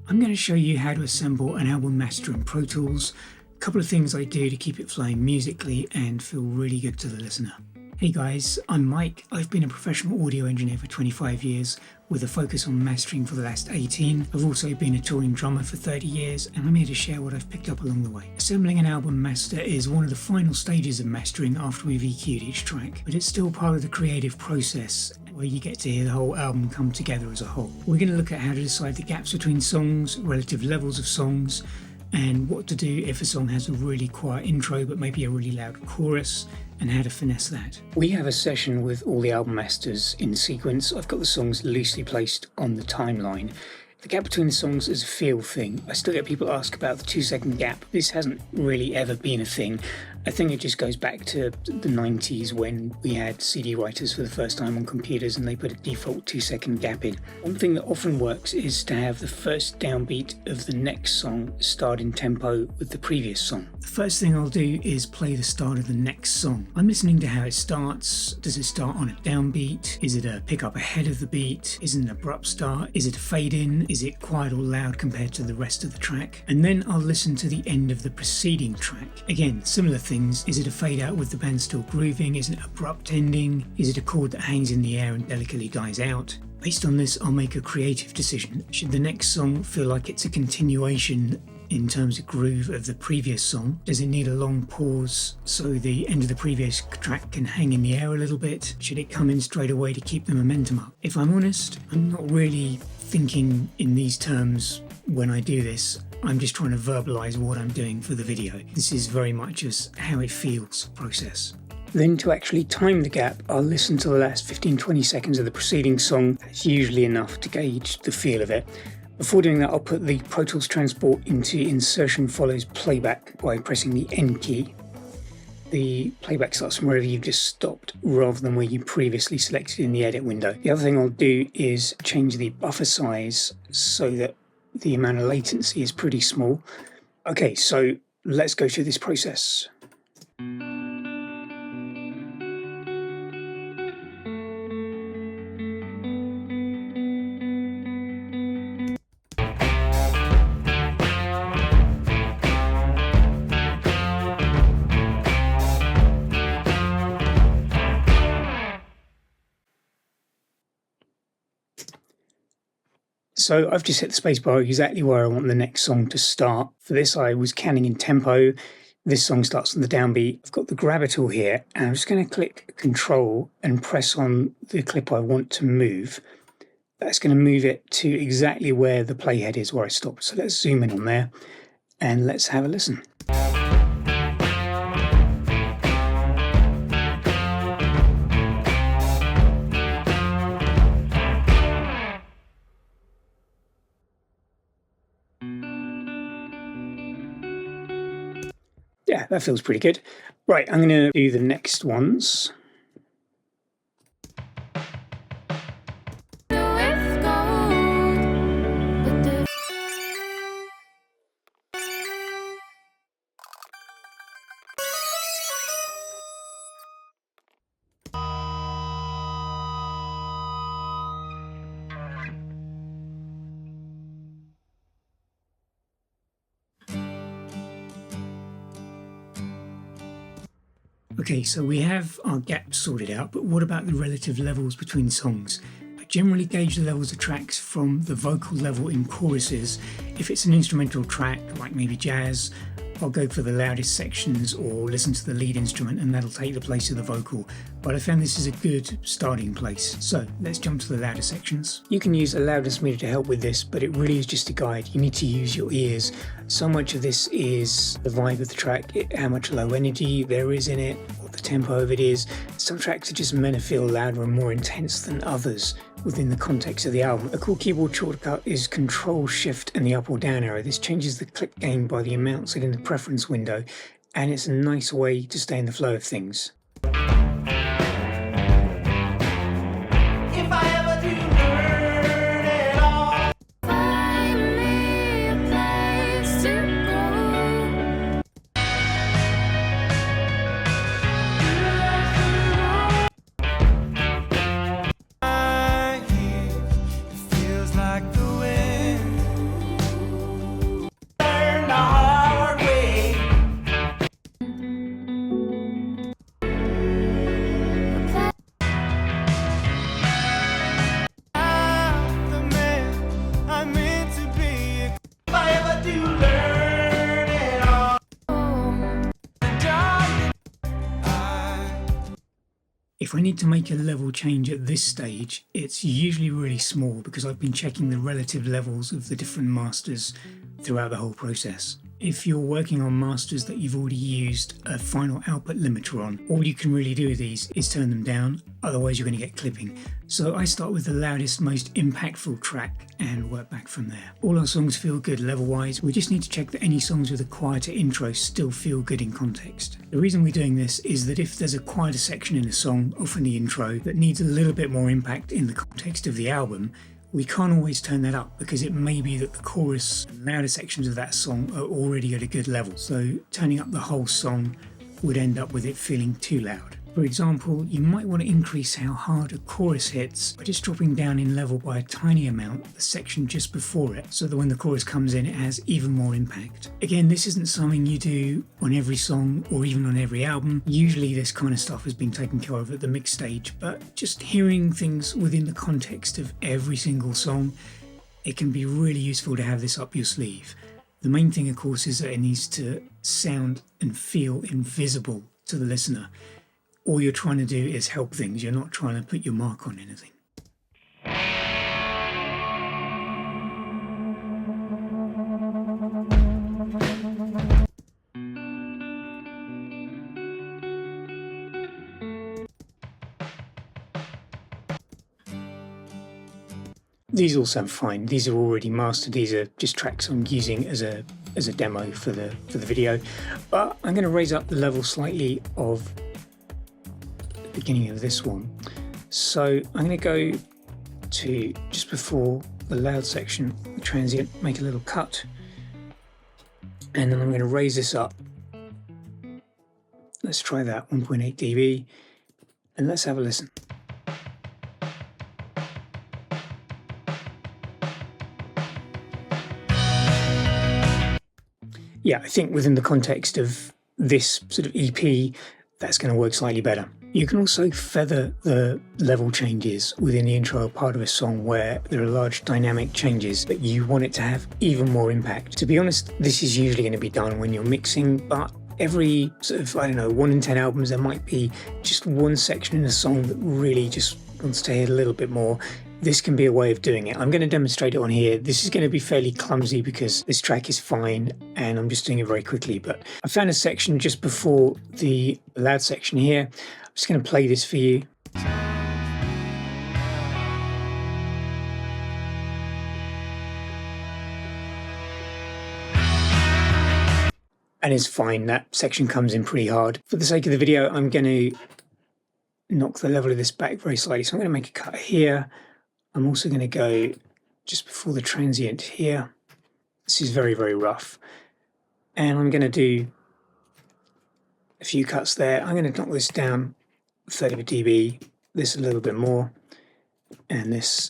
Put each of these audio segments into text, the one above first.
I'm going to show you how to assemble an album master in Pro Tools, a couple of things I do to keep it flowing musically and feel really good to the listener. Hey guys, I'm Mike. I've been a professional audio engineer for 25 years with a focus on mastering for the last 18. I've also been a touring drummer for 30 years and I'm here to share what I've picked up along the way. Assembling an album master is one of the final stages of mastering after we've EQ'd each track, but it's still part of the creative process where you get to hear the whole album come together as a whole. We're going to look at how to decide the gaps between songs, relative levels of songs, and what to do if a song has a really quiet intro but maybe a really loud chorus, and how to finesse that. We have a session with all the album masters in sequence. I've got the songs loosely placed on the timeline. The gap between the songs is a feel thing. I still get people ask about the 2-second gap. This hasn't really ever been a thing. I think it just goes back to the 90s when we had CD writers for the first time on computers and they put a default 2-second gap in. One thing that often works is to have the first downbeat of the next song start in tempo with the previous song. The first thing I'll do is play the start of the next song. I'm listening to how it starts. Does it start on a downbeat? Is it a pick up ahead of the beat? Is it an abrupt start? Is it a fade in? Is it quiet or loud compared to the rest of the track? And then I'll listen to the end of the preceding track. Again, similar things. Is it a fade out with the band still grooving? Is it an abrupt ending? Is it a chord that hangs in the air and delicately dies out? Based on this, I'll make a creative decision. Should the next song feel like it's a continuation in terms of groove of the previous song? Does it need a long pause so the end of the previous track can hang in the air a little bit? Should it come in straight away to keep the momentum up? If I'm honest, I'm not really thinking in these terms when I do this. I'm just trying to verbalize what I'm doing for the video. This is very much just how it feels process. Then to actually time the gap, I'll listen to the last 15-20 seconds of the preceding song. That's usually enough to gauge the feel of it. Before doing that, I'll put the Pro Tools transport into insertion follows playback by pressing the N key. The playback starts from wherever you've just stopped rather than where you previously selected in the edit window. The other thing I'll do is change the buffer size so that the amount of latency is pretty small. Okay, so let's go through this process. So I've just hit the spacebar exactly where I want the next song to start. For this, I was canning in tempo. This song starts on the downbeat. I've got the grabber tool here, and I'm just going to click Control and press on the clip I want to move. That's going to move it to exactly where the playhead is, where I stopped. So let's zoom in on there, and let's have a listen. Yeah, that feels pretty good. Right, I'm going to do the next ones. Okay, so we have our gaps sorted out, but what about the relative levels between songs? I generally gauge the levels of tracks from the vocal level in choruses. If it's an instrumental track, like maybe jazz, I'll go for the loudest sections or listen to the lead instrument and that'll take the place of the vocal. But I found this is a good starting place. So let's jump to the louder sections. You can use a loudness meter to help with this, but it really is just a guide. You need to use your ears. So much of this is the vibe of the track, how much low energy there is in it, what the tempo of it is. Some tracks are just meant to feel louder and more intense than others within the context of the album. A cool keyboard shortcut is Control Shift and the up or down arrow. This changes the click gain by the amount set in the preference window, and it's a nice way to stay in the flow of things. If I need to make a level change at this stage, it's usually really small because I've been checking the relative levels of the different masters throughout the whole process. If you're working on masters that you've already used a final output limiter on, all you can really do with these is turn them down, otherwise you're going to get clipping. So I start with the loudest, most impactful track and work back from there. All our songs feel good level-wise, we just need to check that any songs with a quieter intro still feel good in context. The reason we're doing this is that if there's a quieter section in a song, often the intro, that needs a little bit more impact in the context of the album, we can't always turn that up because it may be that the chorus and louder sections of that song are already at a good level. So turning up the whole song would end up with it feeling too loud. For example, you might want to increase how hard a chorus hits by just dropping down in level by a tiny amount the section just before it, so that when the chorus comes in it has even more impact. Again, this isn't something you do on every song or even on every album. Usually this kind of stuff has been taken care of at the mix stage, but just hearing things within the context of every single song, it can be really useful to have this up your sleeve. The main thing, of course, is that it needs to sound and feel invisible to the listener. All you're trying to do is help things, you're not trying to put your mark on anything. These all sound fine. These are already mastered. These are just tracks I'm using as a demo for the video. But I'm going to raise up the level slightly of beginning of this one. So I'm going to go to just before the loud section, the transient, make a little cut, and then I'm going to raise this up. Let's try that, 1.8 dB, and let's have a listen. Yeah, I think within the context of this sort of EP, that's going to work slightly better. You can also feather the level changes within the intro part of a song where there are large dynamic changes that you want it to have even more impact. To be honest, this is usually going to be done when you're mixing, but every sort of, 1 in 10 albums, there might be just one section in a song that really just wants to hit a little bit more. This can be a way of doing it. I'm going to demonstrate it on here. This is going to be fairly clumsy because this track is fine and I'm just doing it very quickly, but I found a section just before the loud section here. I'm just going to play this for you. And it's fine, that section comes in pretty hard. For the sake of the video, I'm going to knock the level of this back very slightly. So I'm going to make a cut here. I'm also going to go just before the transient here. This is very, very rough. And I'm going to do a few cuts there. I'm going to knock this down 30 of a dB, this a little bit more, and this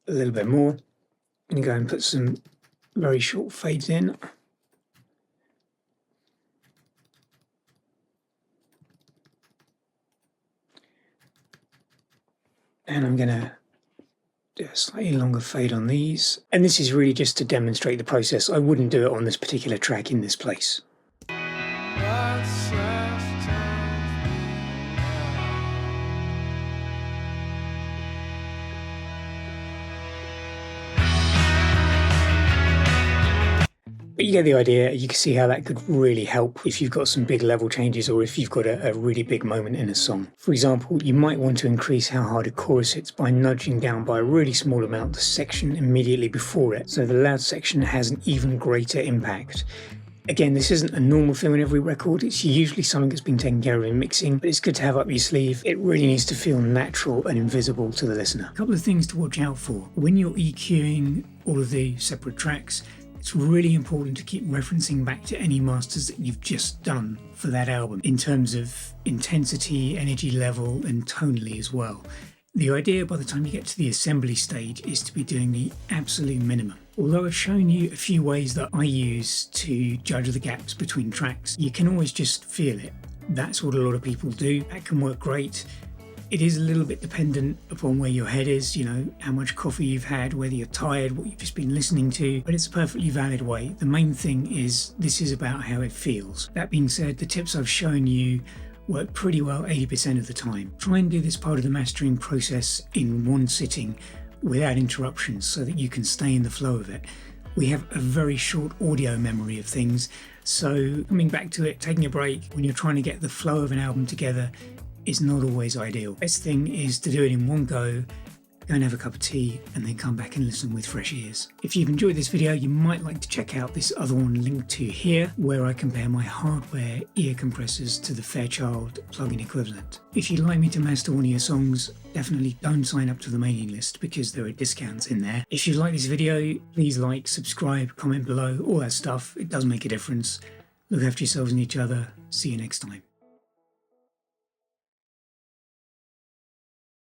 a little bit more. I'm going to go and put some very short fades in. And I'm going to do a slightly longer fade on these. And this is really just to demonstrate the process. I wouldn't do it on this particular track in this place. But you get the idea. You can see how that could really help if you've got some big level changes or if you've got a really big moment in a song. For example, you might want to increase how hard a chorus hits by nudging down by a really small amount the section immediately before it, so the loud section has an even greater impact. Again, this isn't a normal thing on every record. It's usually something that's been taken care of in mixing, but it's good to have up your sleeve. It really needs to feel natural and invisible to the listener. A couple of things to watch out for. When you're EQing all of the separate tracks, it's really important to keep referencing back to any masters that you've just done for that album in terms of intensity, energy level, and tonally as well. The idea by the time you get to the assembly stage is to be doing the absolute minimum. Although I've shown you a few ways that I use to judge the gaps between tracks, you can always just feel it. That's what a lot of people do. That can work great. It is a little bit dependent upon where your head is, you know, how much coffee you've had, whether you're tired, what you've just been listening to, but it's a perfectly valid way. The main thing is this is about how it feels. That being said, the tips I've shown you work pretty well 80% of the time. Try and do this part of the mastering process in one sitting without interruptions so that you can stay in the flow of it. We have a very short audio memory of things, so coming back to it, taking a break when you're trying to get the flow of an album together is not always ideal. Best thing is to do it in one go and have a cup of tea and then come back and listen with fresh ears. If you've enjoyed this video, you might like to check out this other one linked to here, where I compare my hardware ear compressors to the Fairchild plug-in equivalent. If you'd like me to master one of your songs, definitely don't sign up to the mailing list because there are discounts in there. If you like this video, please like, subscribe, comment below, all that stuff. It does make a difference. Look after yourselves and each other. See you next time.